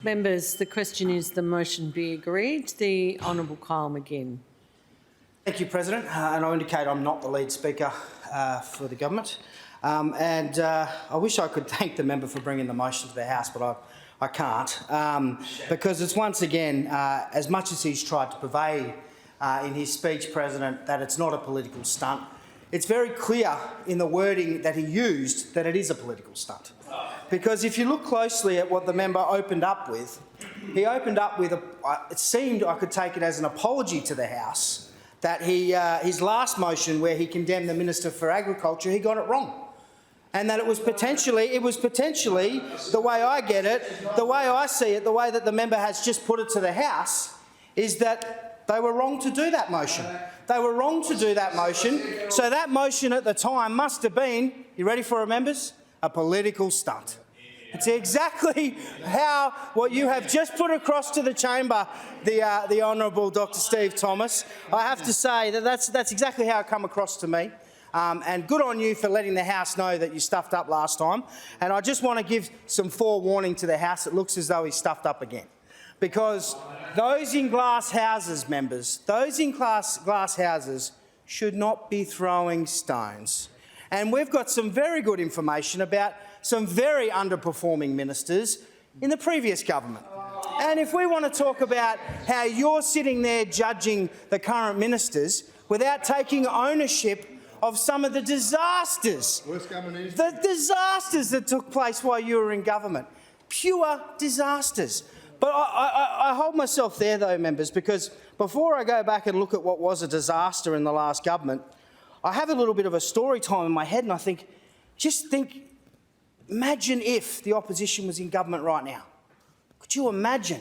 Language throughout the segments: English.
Members, the question is the motion be agreed. The Honourable Kyle McGinn. Thank you, President. And I indicate I'm not the lead speaker for the government. I wish I could thank the member for bringing the motion to the House, but I can't, because it's once again, as much as he's tried to purvey in his speech, President, that it's not a political stunt, it's very clear in the wording that he used that it is a political stunt. Because if you look closely at what the member opened up with, he opened up with, it seemed I could take it as an apology to the House that his last motion where he condemned the Minister for Agriculture, he got it wrong. And that it was potentially, the way I get it, the way I see it, the way that the member has just put it to the House, is that they were wrong to do that motion. They were wrong to do that motion. So that motion at the time must have been, you ready for it, members? A political stunt. It's exactly how what you have just put across to the chamber, the Honourable Dr. Steve Thomas. I have to say that that's exactly how it come across to me. And good on you for letting the House know that you stuffed up last time. And I just want to give some forewarning to the House. It looks as though he stuffed up again. Because those in glass houses, members, those in glass houses should not be throwing stones. And we've got some very good information about some very underperforming ministers in the previous government. And if we want to talk about how you're sitting there judging the current ministers without taking ownership of some of the disasters, that took place while you were in government, pure disasters. But I hold myself there, though, members, because before I go back and look at what was a disaster in the last government, I have a little bit of a story time in my head and I think, imagine if the opposition was in government right now. Could you imagine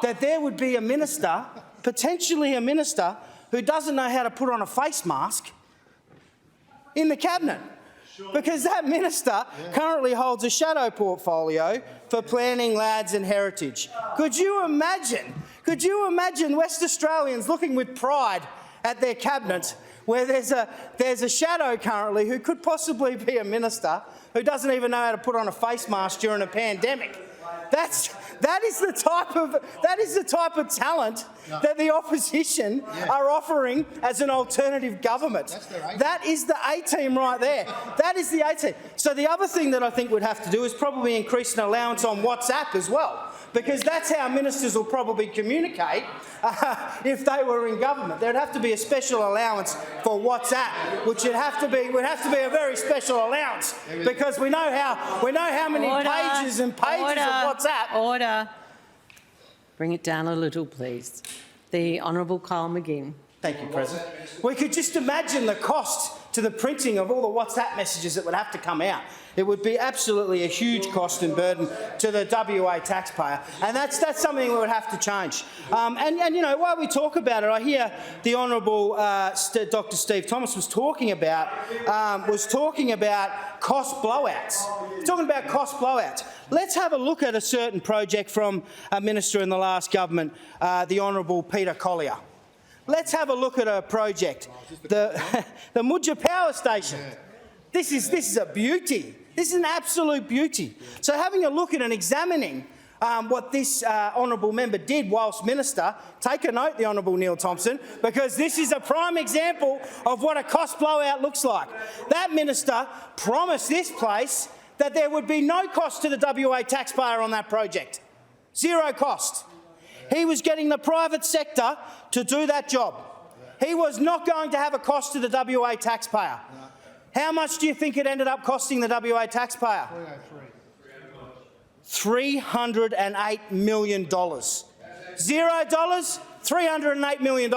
that there would be a minister, potentially a minister, who doesn't know how to put on a face mask in the cabinet? Because that minister currently holds a shadow portfolio for planning, lands and heritage. Could you imagine West Australians looking with pride at their cabinet where there's a shadow currently who could possibly be a minister who doesn't even know how to put on a face mask during a pandemic? That is the type of talent that the opposition are offering as an alternative government. That is the A-team right there. That is the A-team. So the other thing that I think we'd have to do is probably increase an allowance on WhatsApp as well, because that's how ministers will probably communicate if they were in government. There'd have to be a special allowance for WhatsApp, which would have to be a very special allowance, because we know how many pages and pages of WhatsApp. Order. Bring it down a little, please. The Honourable Kyle McGinn. Thank you, President. We could just imagine the cost to the printing of all the WhatsApp messages that would have to come out. It would be absolutely a huge cost and burden to the WA taxpayer, and that's something we would have to change. And you know, while we talk about it, I hear the Honourable Dr. Steve Thomas was talking about cost blowouts. Talking about cost blowouts. Let's have a look at a certain project from a minister in the last government, the Honourable Peter Collier. Let's have a look at a project, the Mudgee Power Station. This is a beauty. This is an absolute beauty. So having a look at and examining what this honourable member did whilst minister, take a note, the Honourable Neil Thompson, because this is a prime example of what a cost blowout looks like. That minister promised this place that there would be no cost to the WA taxpayer on that project. Zero cost. He was getting the private sector to do that job. He was not going to have a cost to the WA taxpayer. How much do you think it ended up costing the WA taxpayer? $308 million. $0, $308 million.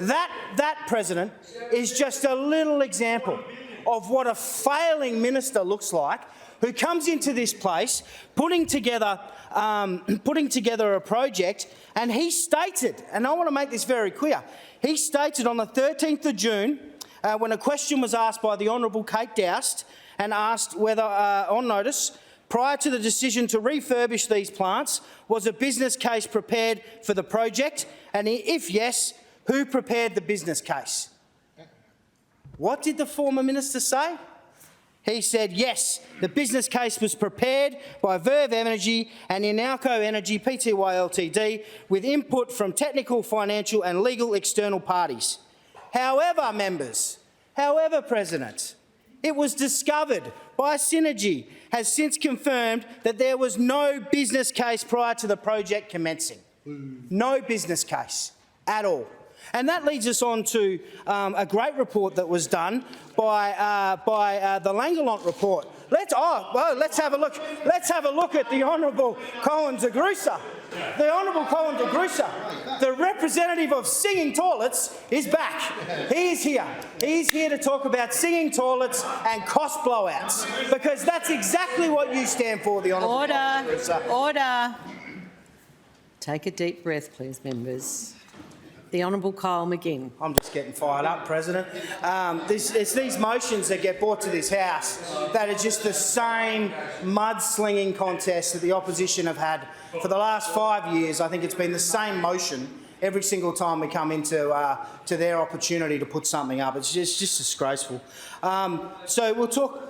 That, President, is just a little example of what a failing minister looks like, who comes into this place putting together a project, and he stated, and I want to make this very clear, he stated on the 13th of June, when a question was asked by the Honourable Kate Doust and asked whether, on notice, prior to the decision to refurbish these plants, was a business case prepared for the project, and if yes, who prepared the business case? What did the former minister say? He said, yes, the business case was prepared by Verve Energy and Inalco Energy Pty Ltd with input from technical, financial and legal external parties. However, members, President, it was discovered by Synergy has since confirmed that there was no business case prior to the project commencing. No business case at all. And that leads us on to a great report that was done by the Langelant report. Let's have a look. Let's have a look at the Honourable Colin de Grusa. The Honourable Colin de Grusa, the representative of singing toilets, is back. He is here. He's here to talk about singing toilets and cost blowouts, because that's exactly what you stand for, the Honourable Colin de Grusa. Order. Take a deep breath, please, members. The Honourable Kyle McGinn. I'm just getting fired up, President. It's these motions that get brought to this House that are just the same mudslinging contest that the opposition have had for the last 5 years. I think it's been the same motion every single time we come into to their opportunity to put something up. It's just disgraceful. So we'll talk.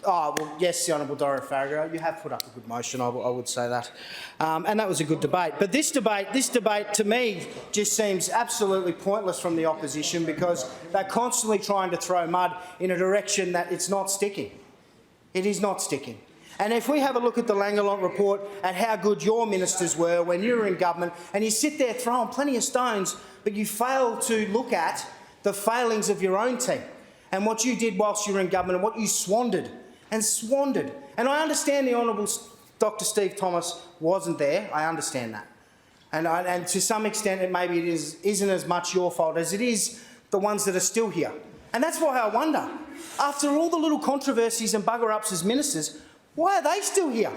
Oh, well, yes, the Honourable Doro Farragut, you have put up a good motion, I would say that. And that was a good debate. But this debate to me just seems absolutely pointless from the opposition, because they're constantly trying to throw mud in a direction that it's not sticking. It is not sticking. And if we have a look at the Langelant report at how good your ministers were when you were in government, and you sit there throwing plenty of stones, but you fail to look at the failings of your own team and what you did whilst you were in government and what you squandered. And I understand the Honourable Dr Steve Thomas wasn't there. I understand that. And to some extent, it isn't as much your fault as it is the ones that are still here. And that's why I wonder, after all the little controversies and bugger-ups as ministers, why are they still here?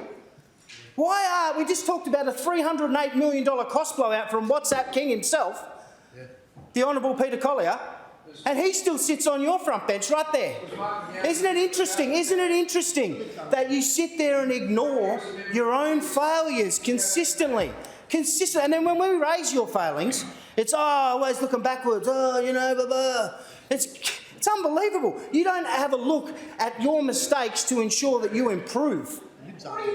We just talked about a $308 million cost blowout from WhatsApp King himself, the Honourable Peter Collier, and he still sits on your front bench right there. Isn't it interesting? Isn't it interesting that you sit there and ignore your own failures consistently? And then when we raise your failings, it's, always looking backwards, blah, blah. It's unbelievable. You don't have a look at your mistakes to ensure that you improve.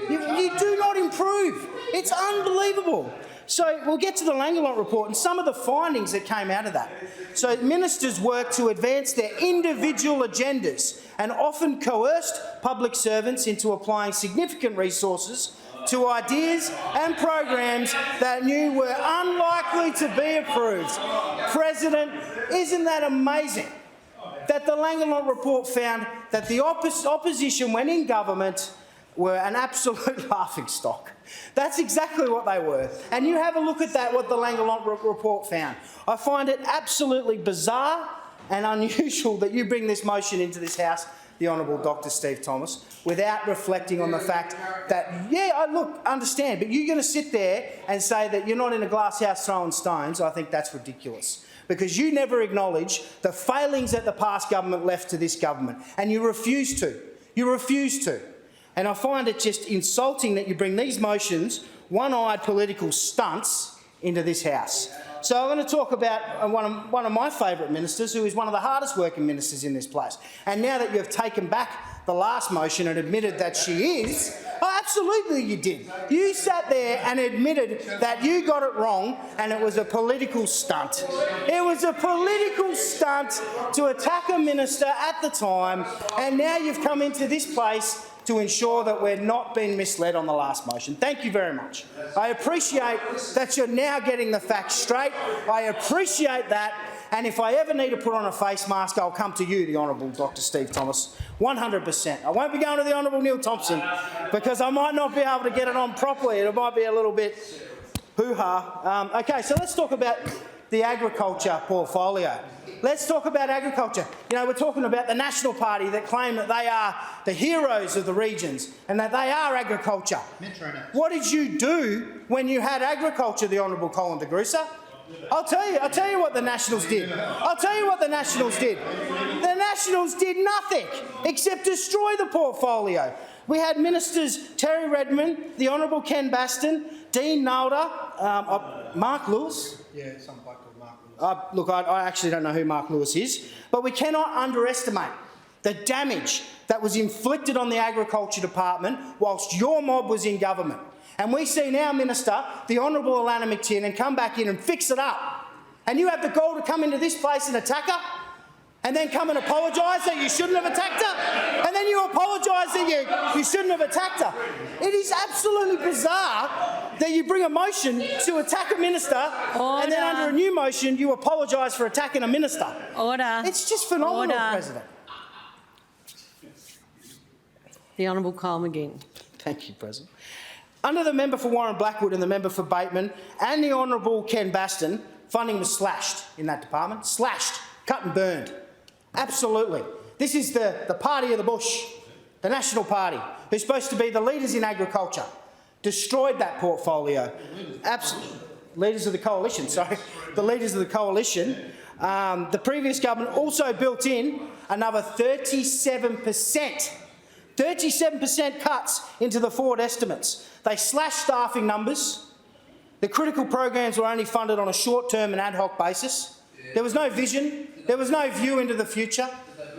You do not improve. It's unbelievable. So we'll get to the Langelant report and some of the findings that came out of that. So ministers work to advance their individual agendas and often coerced public servants into applying significant resources to ideas and programs that knew were unlikely to be approved. President, isn't that amazing? That the Langelant report found that the opposition, when in government, were an absolute laughingstock. That's exactly what they were. And you have a look at that, what the Langelant report found. I find it absolutely bizarre and unusual that you bring this motion into this House, the Honourable Dr Steve Thomas, without reflecting on the fact that, understand, but you're going to sit there and say that you're not in a glass house throwing stones. I think that's ridiculous, because you never acknowledge the failings that the past government left to this government, and you refuse to. You refuse to. And I find it just insulting that you bring these motions, one-eyed political stunts, into this House. So I'm going to talk about one of my favourite ministers, who is one of the hardest working ministers in this place. And now that you've taken back the last motion and admitted that she is, absolutely you did. You sat there and admitted that you got it wrong and it was a political stunt. It was a political stunt to attack a minister at the time, and now you've come into this place to ensure that we're not being misled on the last motion. Thank you very much. I appreciate that you're now getting the facts straight. I appreciate that. And if I ever need to put on a face mask, I'll come to you, the Honourable Dr Steve Thomas, 100%. I won't be going to the Honourable Neil Thompson, because I might not be able to get it on properly. It might be a little bit hoo-ha. Okay, so let's talk about the agriculture portfolio. Let's talk about agriculture. You know, we're talking about the National Party that claim that they are the heroes of the regions and that they are agriculture. What did you do when you had agriculture, the Honourable Colin de Grusa? I'll tell you what the Nationals did. The Nationals did nothing except destroy the portfolio. We had ministers Terry Redmond, the Honourable Ken Baston, Dean Nalder, Mark Lewis. Yeah, some bloke called Mark Lewis. Look, I actually don't know who Mark Lewis is, but we cannot underestimate the damage that was inflicted on the Agriculture Department whilst your mob was in government. And we see now, Minister, the Honourable Alana McTiernan come back in and fix it up. And you have the gall to come into this place and attack her, and then come and apologise that you shouldn't have attacked her, and then you apologise that you shouldn't have attacked her. It is absolutely bizarre that you bring a motion to attack a minister, and then under a new motion you apologise for attacking a minister. Order. It's just phenomenal, President. The Honourable Kyle McGinn. Thank you, President. Under the member for Warren Blackwood and the member for Bateman and the Honourable Ken Baston, funding was slashed in that department. Slashed, cut and burned. Absolutely. This is the party of the bush, the National Party, who's supposed to be the leaders in agriculture. Destroyed that portfolio. Leaders of the coalition, sorry. The leaders of the coalition. The previous government also built in another 37% cuts into the forward estimates. They slashed staffing numbers. The critical programs were only funded on a short-term and ad hoc basis. There was no vision. There was no view into the future.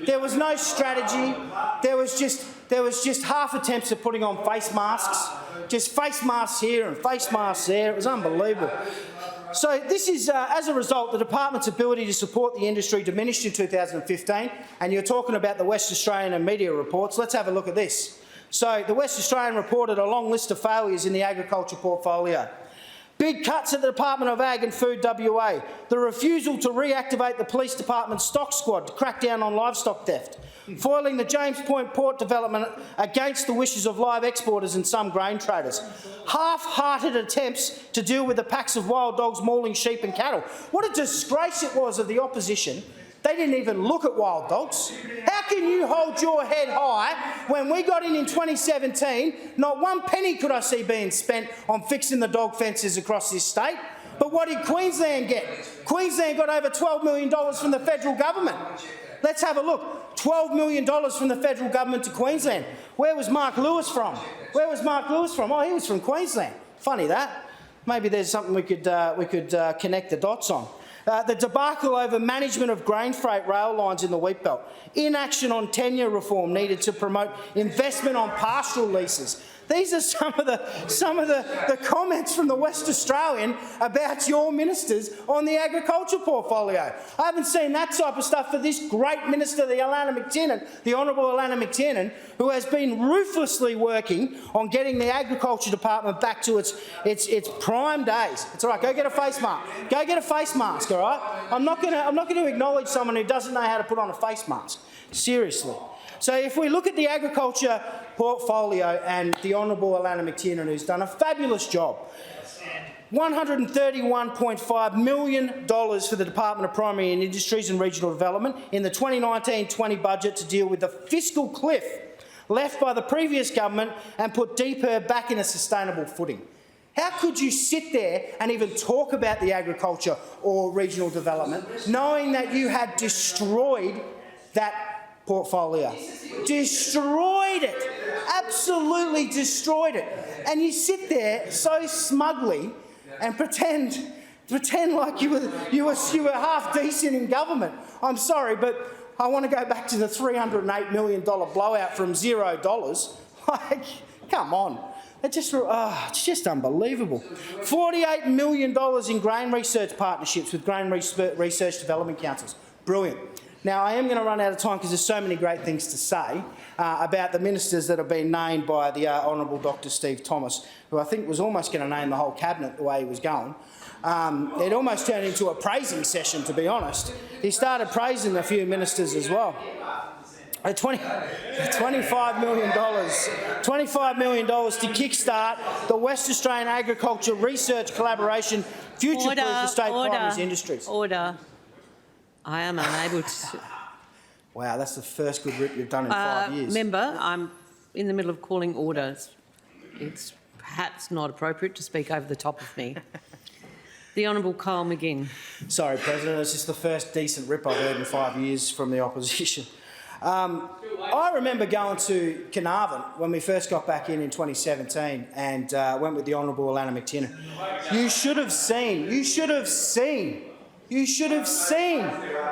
There was no strategy. There was just half attempts at putting on face masks. Just face masks here and face masks there. It was unbelievable. So this is, as a result, the department's ability to support the industry diminished in 2015, and you're talking about the West Australian and media reports. Let's have a look at this. So the West Australian reported a long list of failures in the agriculture portfolio. Big cuts at the Department of Ag and Food WA, the refusal to reactivate the Police Department's stock squad to crack down on livestock theft, foiling the James Point port development against the wishes of live exporters and some grain traders, half-hearted attempts to deal with the packs of wild dogs mauling sheep and cattle. What a disgrace it was of the opposition. They didn't even look at wild dogs. How can you hold your head high when we got in 2017? Not one penny could I see being spent on fixing the dog fences across this state. But what did Queensland get? Queensland got over $12 million from the federal government. Let's have a look. $12 million from the federal government to Queensland. Where was Mark Lewis from? Where was Mark Lewis from? Oh, he was from Queensland. Funny that. Maybe there's something we could connect the dots on. The debacle over management of grain freight rail lines in the wheat belt. Inaction on tenure reform needed to promote investment on pastoral leases. These are some of the comments from the West Australian about your ministers on the agriculture portfolio. I haven't seen that type of stuff for this great minister, the Honourable Alana McTiernan, who has been ruthlessly working on getting the agriculture department back to its prime days. It's all right. Go get a face mask. Go get a face mask. All right. I'm not going to acknowledge someone who doesn't know how to put on a face mask. Seriously. So if we look at the agriculture portfolio and the Honourable Alana McTiernan, who's done a fabulous job, $131.5 million for the Department of Primary and Industries and Regional Development in the 2019-20 budget to deal with the fiscal cliff left by the previous government and put DPIR back in a sustainable footing. How could you sit there and even talk about the agriculture or regional development knowing that you had destroyed that portfolio? Destroyed it. Absolutely destroyed it. And you sit there so smugly and pretend like you were half decent in government. I'm sorry, but I want to go back to the $308 million blowout from $0. Like, come on. It's just unbelievable. $48 million in grain research partnerships with grain research development councils. Brilliant. Now, I am going to run out of time because there's so many great things to say about the ministers that have been named by the Honourable Dr Steve Thomas, who I think was almost going to name the whole cabinet the way he was going. It almost turned into a praising session, to be honest. He praising a few ministers as well. $25 million to kickstart the West Australian Agriculture Research Collaboration, future-proof the state primary industries. Order. I am unable to... Wow, that's the first good rip you've done in 5 years. Member, I'm in the middle of calling orders. It's perhaps not appropriate to speak over the top of me. The Honourable Kyle McGinn. Sorry, President, it's just the first decent rip I've heard in 5 years from the opposition. I remember going to Carnarvon when we first got back in 2017 and went with the Honourable Alana McTiernan. You should have seen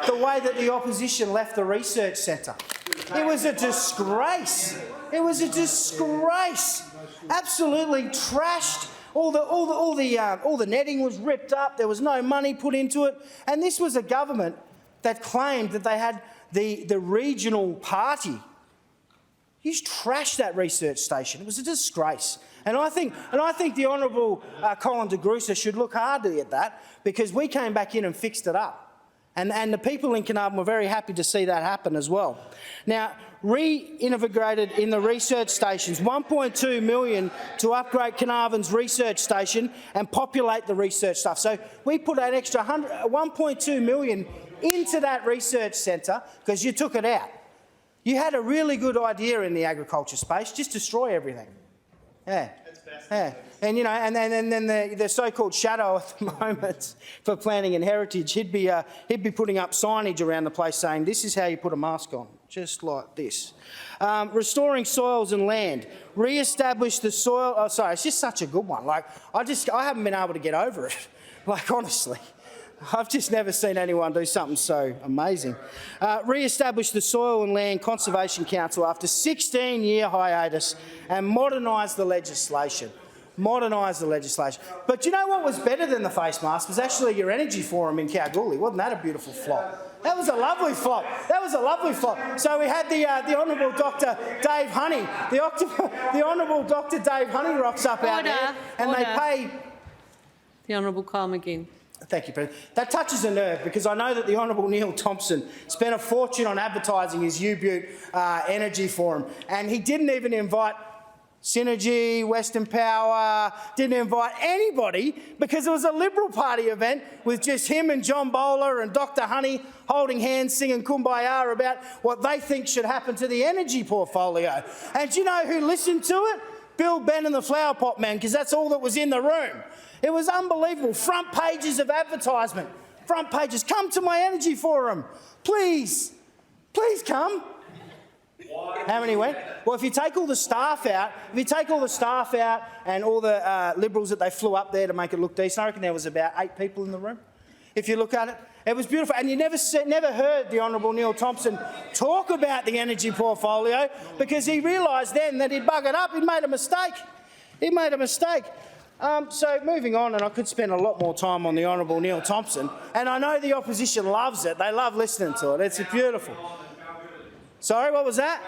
the way that the opposition left the research centre. It was a disgrace. It was a disgrace. Absolutely trashed. All the netting was ripped up. There was no money put into it. And this was a government that claimed that they had the regional party. You trashed that research station. It was a disgrace. And I think the Honourable Colin de Grussa should look hardly at that, because we came back in and fixed it up. And the people in Carnarvon were very happy to see that happen as well. Now, reinvigorated in the research stations, $1.2 million to upgrade Carnarvon's research station and populate the research stuff. So we put an extra $1.2 million into that research centre because you took it out. You had a really good idea in the agriculture space, just destroy everything. Yeah. Yeah. And, you know, and then the so-called shadow at the moment for planning and heritage, he'd be putting up signage around the place saying, this is how you put a mask on, just like this. Restoring soils and land, re-establish the soil. Oh, sorry, it's just such a good one. Like, I haven't been able to get over it. Like, honestly. I've just never seen anyone do something so amazing. Re-establish the Soil and Land Conservation Council after 16-year hiatus and modernise the legislation. Modernise the legislation. But you know what was better than the face mask was actually your energy forum in Kalgoorlie. Wasn't that a beautiful flop? That was a lovely flop. That was a lovely flop. So we had the Honourable Dr. Dave Honey. The Honourable Dr. Dave Honey rocks up out there, and they pay. The Honourable Kyle McGinn. Thank you, President. That touches a nerve, because I know that the Honourable Neil Thompson spent a fortune on advertising his U-Butte energy forum, and he didn't even invite Synergy, Western Power, didn't invite anybody, because it was a Liberal Party event with just him and John Bowler and Dr. Honey holding hands, singing Kumbaya about what they think should happen to the energy portfolio. And do you know who listened to it? Bill Ben and the Flower Pot Man, because that's all that was in the room. It was unbelievable. Front pages of advertisement. Front pages. Come to my energy forum. Please. Please come. Why? How many went? Well, if you take all the staff out, and all the Liberals that they flew up there to make it look decent, I reckon there was about 8 people in the room. If you look at it, it was beautiful. And you never heard the Honourable Neil Thompson talk about the energy portfolio, because he realised then that he'd buggered up. He'd made a mistake. He made a mistake. So moving on, and I could spend a lot more time on the Honourable Neil Thompson, and I know the opposition loves it. They love listening to it. It's beautiful. Sorry, what was that?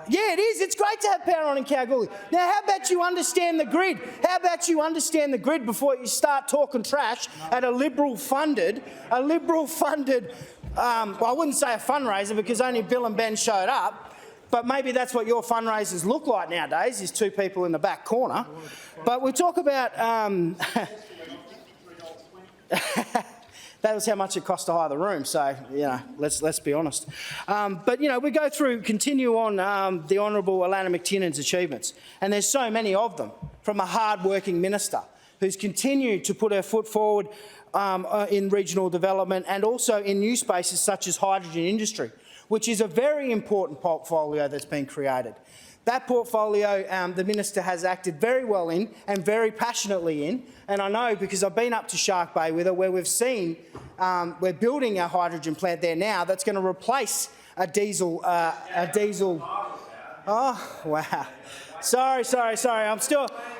Yeah, it is. It's great to have power on in Kalgoorlie. Now, how about you understand the grid? How about you understand the grid before you start talking trash at a Liberal-funded, well, I wouldn't say a fundraiser, because only Bill and Ben showed up. But maybe that's what your fundraisers look like nowadays, is 2 people in the back corner. But we talk about that was how much it cost to hire the room. So, you know, let's be honest. But, you know, we continue on the Honourable Alana McTinnan's achievements. And there's so many of them, from a hard-working minister who's continued to put her foot forward in regional development, and also in new spaces such as hydrogen industry, which is a very important portfolio that's been created. That portfolio, the minister has acted very well in and very passionately in, and I know because I've been up to Shark Bay with her, where we've seen we're building a hydrogen plant there now that's going to replace a diesel. Oh wow! Sorry.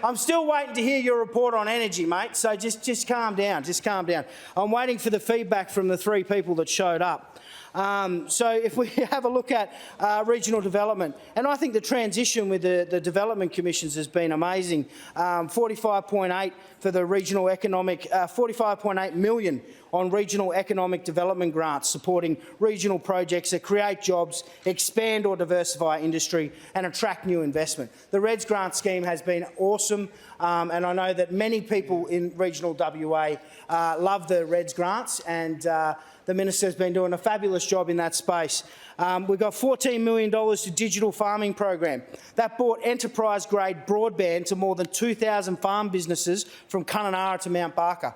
I'm still waiting to hear your report on energy, mate. So just calm down. Just calm down. I'm waiting for the feedback from the 3 people that showed up. So if we have a look at regional development, and I think the transition with the development commissions has been amazing. 45.8 for the regional economic, 45.8 million on regional economic development grants supporting regional projects that create jobs, expand or diversify industry and attract new investment. The REDS grant scheme has been awesome, and I know that many people in regional WA love the REDS grants, and the minister has been doing a fabulous job in that space. We've got $14 million to digital farming program. That brought enterprise-grade broadband to more than 2,000 farm businesses from Kununurra to Mount Barker.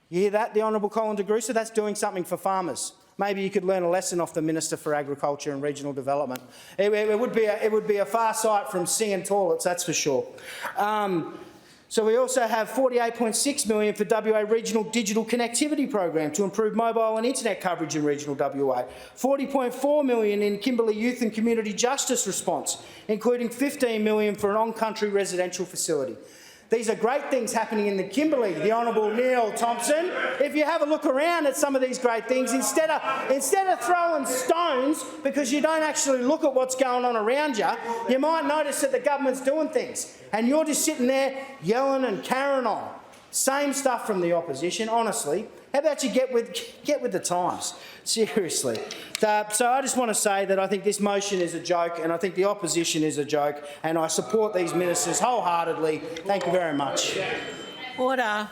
You hear that, the Honourable Colin de Grussa? That's doing something for farmers. Maybe you could learn a lesson off the Minister for Agriculture and Regional Development. It would be a far sight from singing toilets, that's for sure. So we also have $48.6 million for WA Regional Digital Connectivity Program to improve mobile and internet coverage in regional WA. $40.4 million in Kimberley Youth and Community Justice Response, including $15 million for an on-country residential facility. These are great things happening in the Kimberley, the Honourable Neil Thompson. If you have a look around at some of these great things, instead of throwing stones because you don't actually look at what's going on around you, you might notice that the government's doing things and you're just sitting there yelling and carrying on. Same stuff from the opposition, honestly. How about you get with the times? Seriously. So I just want to say that I think this motion is a joke and I think the opposition is a joke, and I support these ministers wholeheartedly. Thank you very much. Order.